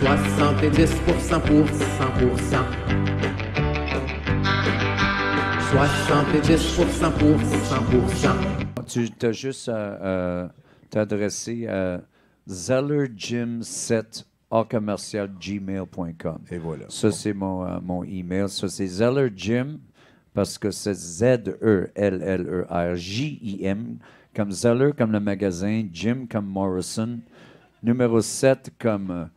70% pour 100%. 70% pour 100%. Tu t'as juste à t'adresser à zellerjim7@gmail.com. Et voilà. Ça, c'est mon email. Ça, c'est zellerjim, parce que c'est Z-E-L-L-E-R-J-I-M, comme Zeller, comme le magasin, Jim, comme Morrison, numéro 7, comme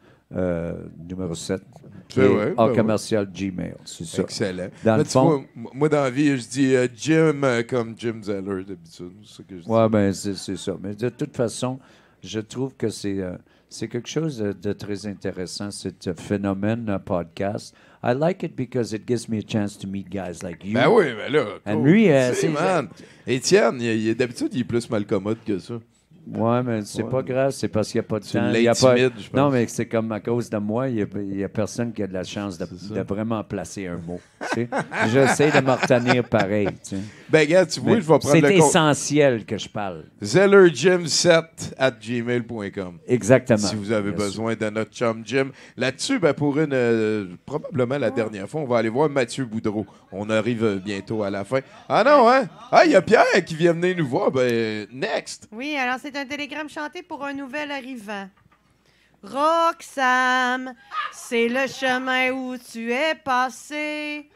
numéro 7, qui C'est est vrai, en ben commercial Gmail. C'est ça. Excellent. Dans Mais le tu fond- vois, moi, dans la vie, je dis Jim comme Jim Zeller d'habitude. C'est ça que je dis. Oui, bien, c'est ça. Mais de toute façon, je trouve que c'est quelque chose de très intéressant, ce phénomène podcast. I like it because it gives me a chance to meet guys like you. Ben oui, ben là. And cool. lui, Tu sais, c'est- man. Étienne, d'habitude, il est plus malcommode que ça. Oui, mais c'est pas grave, c'est parce qu'il n'y a pas de Tu temps. Il y a pas... l'intimides, je pense. Non, mais c'est comme à cause de moi, il y a personne qui a de la chance de vraiment placer un mot. Tu sais. J'essaie de me retenir pareil. Tu sais. Ben, gars, tu vois, Mais je vais prendre c'est le compte. essentiel que je parle. zellerjim7@gmail.com. Exactement. Si vous avez Bien sûr. besoin de notre chum Jim. Là-dessus, ben pour probablement la dernière fois, on va aller voir Mathieu Boudreau. On arrive bientôt à la fin. Ah non, hein? Ah, il y a Pierre qui vient venir nous voir. Ben, next! Oui, alors c'est un télégramme chanté pour un nouvel arrivant. Roxane, c'est le chemin où tu es passé.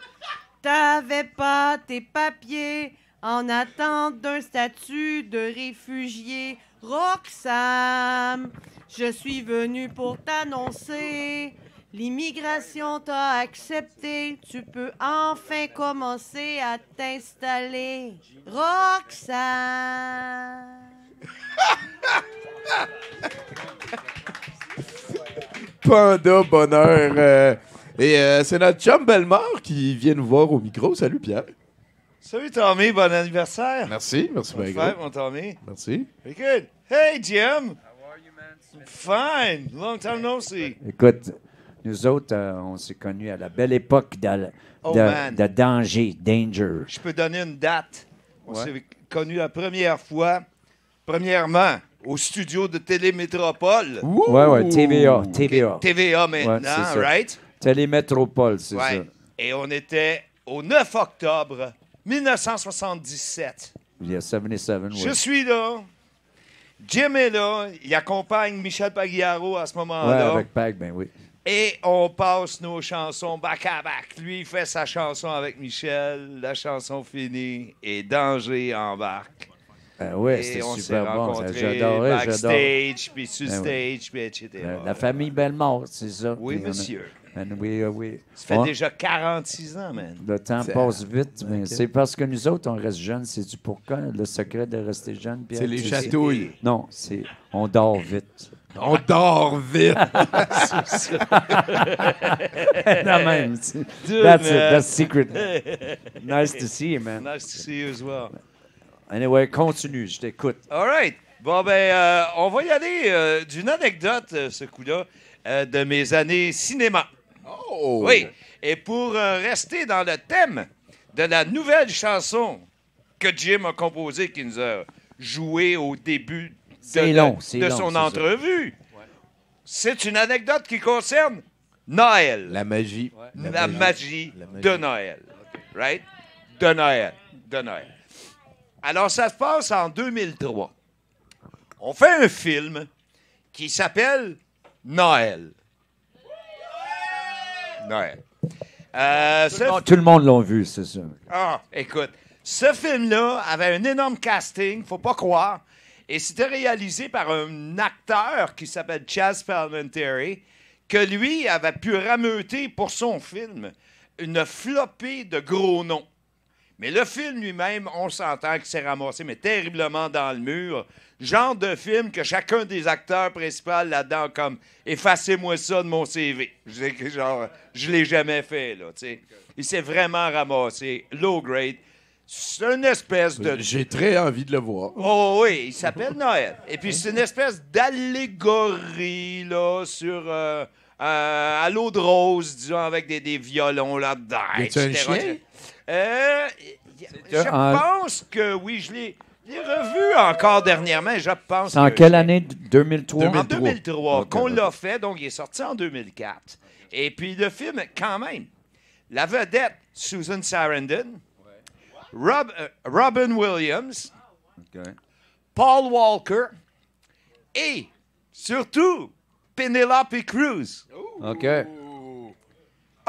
T'avais pas tes papiers en attente d'un statut de réfugié. Roxane, je suis venu pour t'annoncer. L'immigration t'a accepté. Tu peux enfin commencer à t'installer. Roxane. Panda Bonheur. C'est notre chum Bellemare qui vient nous voir au micro. Salut, Pierre. Salut Tommy, bon anniversaire. Merci Mon bien frère, gros. mon Tommy. Merci. Very good. Hey Jim. How are you, man? Fine. Long time no see. Écoute, nous autres, on s'est connus à la belle époque Oh, man. de danger. Je peux donner une date. On s'est connus la première fois, premièrement, au studio de Télémétropole. Ouais, TVA. TVA maintenant, Ouais, c'est ça. right? Télémétropole, c'est Ouais. ça. Et on était au 9 octobre 1977. Il y a 77, Je oui. suis là. Jim est là. Il accompagne Michel Pagliaro à ce Ouais, moment-là. avec Pag, ben oui. Et on passe nos chansons back à back. Lui, il fait sa chanson avec Michel, la chanson finie, et Danger embarque. Ben oui, Et c'était on s'est super bon. rencontrés J'adorais. backstage, puis sur Ben stage, puis etc. La famille Bellemare, c'est ça. Oui, Puis on a- monsieur. Oui. Ça fait Ouais. déjà 46 ans, man. Le temps passe vite, mais c'est parce que nous autres, on reste jeunes. C'est du pourquoi le secret de rester jeune. Pierre? C'est les chatouilles. Non, c'est on dort vite. On dort vite. La même. Dude, That's it. man. That's secret. Nice to see you, man. Nice to see you as well. Anyway, continue. Je t'écoute. All right. Bon, ben, on va y aller d'une anecdote, ce coup-là, de mes années cinéma. Oh! Oui. Et pour rester dans le thème de la nouvelle chanson que Jim a composée, qui nous a joué au début C'est long, c'est de long, son c'est ça. entrevue, c'est une anecdote qui concerne Noël. La magie. La magie de Noël. Right? De Noël. Alors, ça se passe en 2003. On fait un film qui s'appelle Noël. Noël. Tout le monde l'a vu, c'est ça. Ah, écoute, ce film-là avait un énorme casting, faut pas croire, et c'était réalisé par un acteur qui s'appelle Chaz Palminteri, que lui avait pu rameuter pour son film une flopée de gros noms. Mais le film lui-même, on s'entend qu'il s'est ramassé, mais terriblement dans le mur. Genre de film que chacun des acteurs principaux là-dedans a comme « Effacez-moi ça de mon CV ». Je l'ai jamais fait, là, tu sais. Il s'est vraiment ramassé. Low grade. C'est une espèce de... J'ai très envie de le voir. Oh oui, il s'appelle Noël. Et puis c'est une espèce d'allégorie, là, sur... à l'eau de rose, disons, avec des violons là-dedans. Y a-tu un chien? Je pense que oui, je l'ai Je l'ai revu encore dernièrement, je pense. C'est en que quelle j'ai- année? 2003? En 2003, Ok, qu'on ok. l'a fait, donc il est sorti en 2004. Et puis le film, quand même, la vedette, Susan Sarandon, Robin Williams, OK. Paul Walker et surtout Penelope Cruz. OK.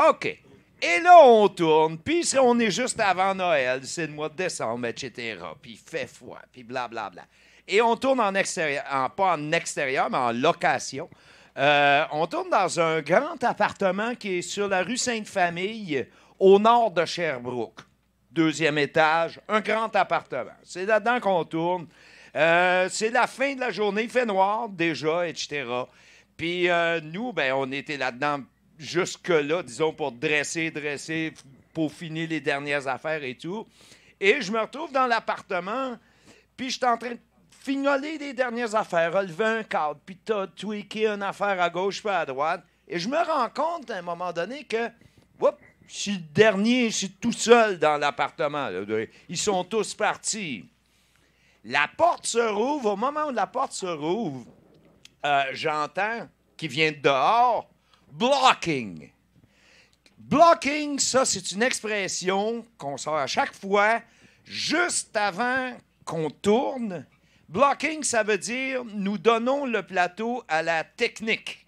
OK. Et là, on tourne, puis on est juste avant Noël, c'est le mois de décembre, etc. Puis il fait froid, puis blablabla. Et on tourne en extérieur, pas en extérieur, mais en location. On tourne dans un grand appartement qui est sur la rue Sainte-Famille, au nord de Sherbrooke. 2e étage, un grand appartement. C'est là-dedans qu'on tourne. C'est la fin de la journée, il fait noir déjà, etc. Puis nous, ben, on était là-dedans jusque-là, disons, pour dresser, pour finir les dernières affaires et tout. Et je me retrouve dans l'appartement, puis je suis en train de fignoler les dernières affaires, relever un cadre, puis tweaker une affaire à gauche puis à droite. Et je me rends compte à un moment donné que, oups, je suis le dernier, je suis tout seul dans l'appartement. Là. Ils sont tous partis. La porte se rouvre. Au moment où la porte se rouvre, j'entends qui vient de dehors, blocking. Blocking, ça, c'est une expression qu'on sort à chaque fois, juste avant qu'on tourne. Blocking, ça veut dire nous donnons le plateau à la technique.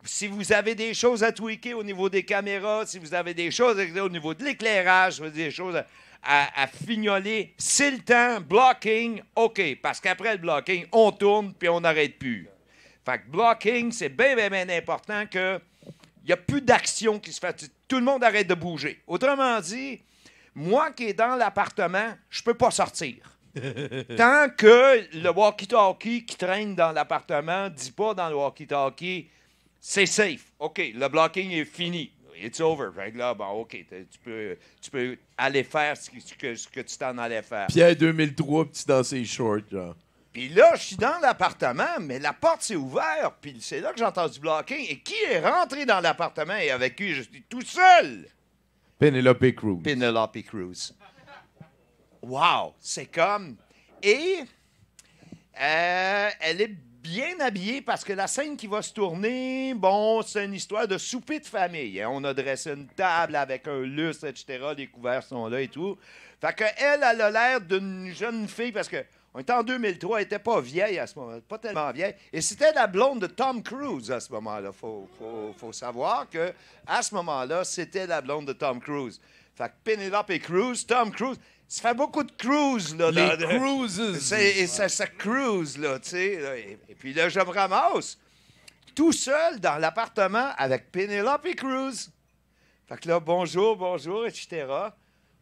Si vous avez des choses à tweaker au niveau des caméras, si vous avez des choses au niveau de l'éclairage, si vous avez des choses à fignoler, c'est le temps, blocking, OK. Parce qu'après le blocking, on tourne puis on n'arrête plus. Fait que blocking, c'est bien, bien, bien important que il n'y a plus d'action qui se fait. Tout le monde arrête de bouger. Autrement dit, moi qui est dans l'appartement, je peux pas sortir. Tant que le walkie-talkie qui traîne dans l'appartement ne dit pas dans le walkie-talkie, c'est safe. OK, le blocking est fini. It's over. Fait que là, bon, OK, tu peux aller faire ce que tu t'en allais faire. Pierre 2003, petit dans ses shorts, genre. Puis là, je suis dans l'appartement, mais la porte s'est ouverte, puis c'est là que j'ai entendu blocking. Et qui est rentré dans l'appartement et avec qui je suis tout seul? Penelope Cruz. Penelope Cruz. Wow! C'est comme... Et elle est bien habillée parce que la scène qui va se tourner, bon, c'est une histoire de souper de famille. Hein. On a dressé une table avec un lustre, etc. Les couverts sont là et tout. Fait qu'elle, elle a l'air d'une jeune fille parce que on était en 2003, elle n'était pas vieille à ce moment-là, pas tellement vieille. Et c'était la blonde de Tom Cruise à ce moment-là. Faut savoir qu'à ce moment-là, c'était la blonde de Tom Cruise. Fait que Penelope Cruz, Tom Cruise, ça fait beaucoup de cruise, là. Les cruises. Ça cruise, là, tu sais. Et puis là, je me ramasse tout seul dans l'appartement avec Penelope Cruz. Fait que là, bonjour, etc.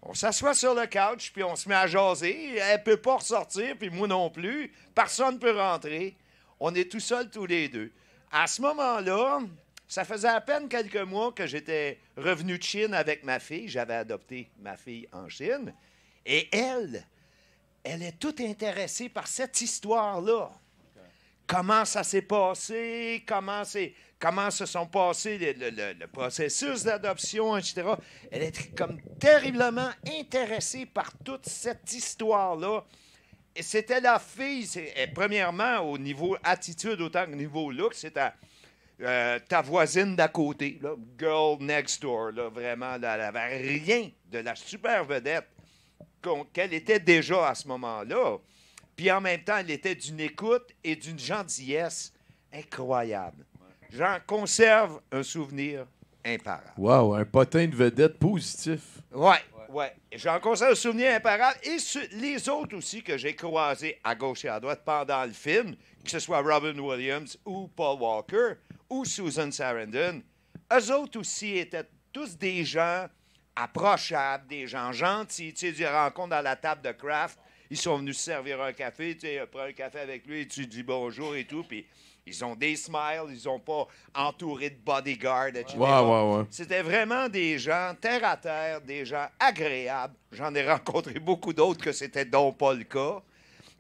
On s'assoit sur le couch, puis on se met à jaser. Elle ne peut pas ressortir, puis moi non plus. Personne ne peut rentrer. On est tout seuls tous les deux. À ce moment-là, ça faisait à peine quelques mois que j'étais revenu de Chine avec ma fille. J'avais adopté ma fille en Chine. Et elle est toute intéressée par cette histoire-là. Comment ça s'est passé, comment se sont passés le processus d'adoption, etc. Elle est comme terriblement intéressée par toute cette histoire-là. Et c'était la fille, premièrement, au niveau attitude autant que niveau look, c'était ta voisine d'à côté, là, girl next door, là, vraiment, là, elle n'avait rien de la super vedette qu'elle était déjà à ce moment-là. Puis en même temps, elle était d'une écoute et d'une gentillesse incroyable. J'en conserve un souvenir imparable. Wow, un potin de vedette positif. Ouais. J'en conserve un souvenir imparable. Et les autres aussi que j'ai croisés à gauche et à droite pendant le film, que ce soit Robin Williams ou Paul Walker ou Susan Sarandon, eux autres aussi étaient tous des gens approchables, des gens gentils. Tu sais, tu les rencontres à la table de craft. Ils sont venus se servir un café, tu sais, prends un café avec lui, et tu dis bonjour et tout, puis ils ont des smiles, ils sont pas entourés de bodyguards, etc. Ouais. C'était vraiment des gens terre à terre, des gens agréables. J'en ai rencontré beaucoup d'autres que c'était donc pas le cas.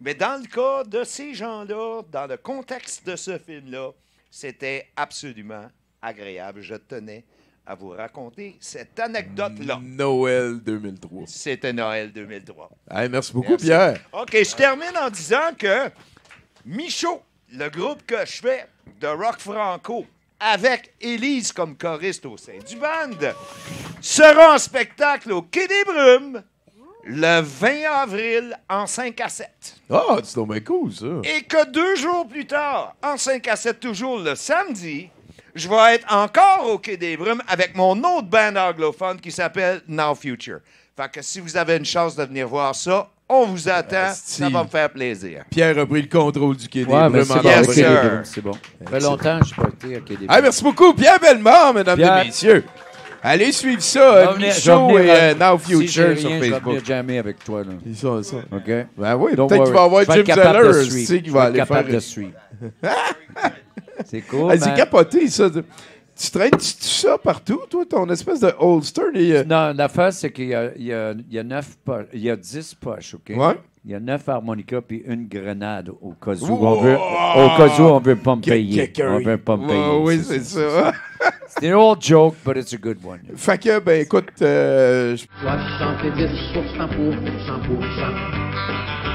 Mais dans le cas de ces gens-là, dans le contexte de ce film-là, c'était absolument agréable. Je tenais à vous raconter cette anecdote-là. Noël 2003. C'était Noël 2003. Hey, merci beaucoup, Merci. Pierre. OK, je termine en disant que Michaud, le groupe que je fais de rock franco, avec Élise comme choriste au sein du band, sera en spectacle au Quai des Brumes le 20 avril en 5 à 7. Ah, c'est donc bien cool, ça. Et que 2 jours plus tard, en 5 à 7, toujours le samedi, je vais être encore au Quai des Brumes avec mon autre band anglophone qui s'appelle Now Future. Fait que si vous avez une chance de venir voir ça, on vous attend. Asti. Ça va me faire plaisir. Pierre a pris le contrôle du Quai des Ouais, mais Brumes c'est en bon, Yes, au Quai des sir. Brumes, c'est bon. Ça fait longtemps que je n'ai pas été à Quai des Hey, Brumes. merci beaucoup, Pierre Bellemare, mesdames Pierre. et messieurs. Allez suivre Je ça, vais venir- je vais Michaud venir, et Now si j'ai Future rien, sur je vais Facebook. venir jammer avec toi, là. Ils sont ça. OK? Ben oui, Don't peut-être qu'il va worry. avoir Je vais Jim être capable de Zeller, sweep. tu sais, qui Je va vais aller être capable faire... de sweep. C'est cool, Hey, c'est man. capoté, ça. Tu traînes-tu ça partout, toi, ton espèce de holster? Non, l'affaire, c'est qu'il y a 10 poches, OK? Ouais. Il y a 9 harmonicas puis une grenade au cas où Wow! on veut pas me payer. Quelqu'un- On veut pas me payer. Ouais, oui, c'est ça. C'est an old joke, but it's a good one. Fait que, ben écoute, 70% pour 100%.